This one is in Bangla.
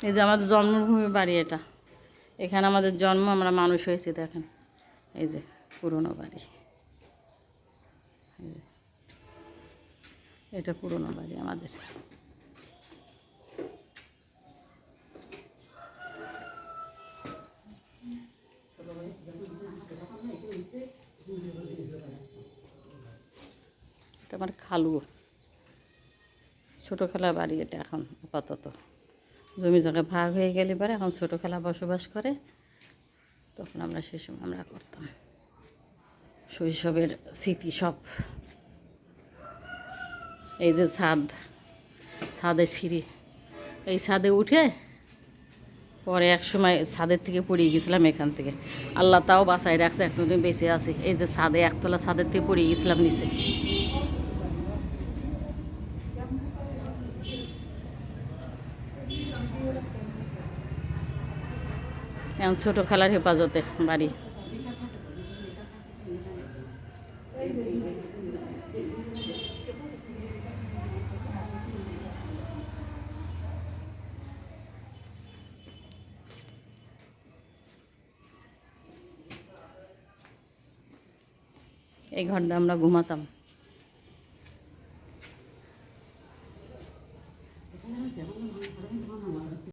এই যে আমাদের জন্মভূমি বাড়ি এটা, এখানে আমাদের জন্ম, আমরা মানুষ হয়েছি। দেখেন এই যে পুরনো বাড়ি, এটা পুরনো বাড়ি আমাদের। এটা আমার খালু, ছোটো খেলা বাড়ি এটা। এখন আপাতত জমি জায়গা ভাগ হয়ে গেলে পরে এখন ছোটো খেলা বসবাস করে। তখন আমরা সে সময় আমরা করতাম, শৈশবের স্মৃতি সব। এই যে ছাদ, ছাদের সিঁড়ি, এই ছাদে উঠে পরে এক সময় ছাদের থেকে পড়ে গেছিলাম এখান থেকে। আল্লাহ তাও বাঁচাই রাখছে, একদিন বেঁচে আছি। এই যে ছাদে, একতলা ছাদের থেকে পড়ে গেছিলাম নিচে। এখন ছোটো খেলার হেফাজতে বাড়ি। এই ঘরটা আমরা ঘুমাতাম।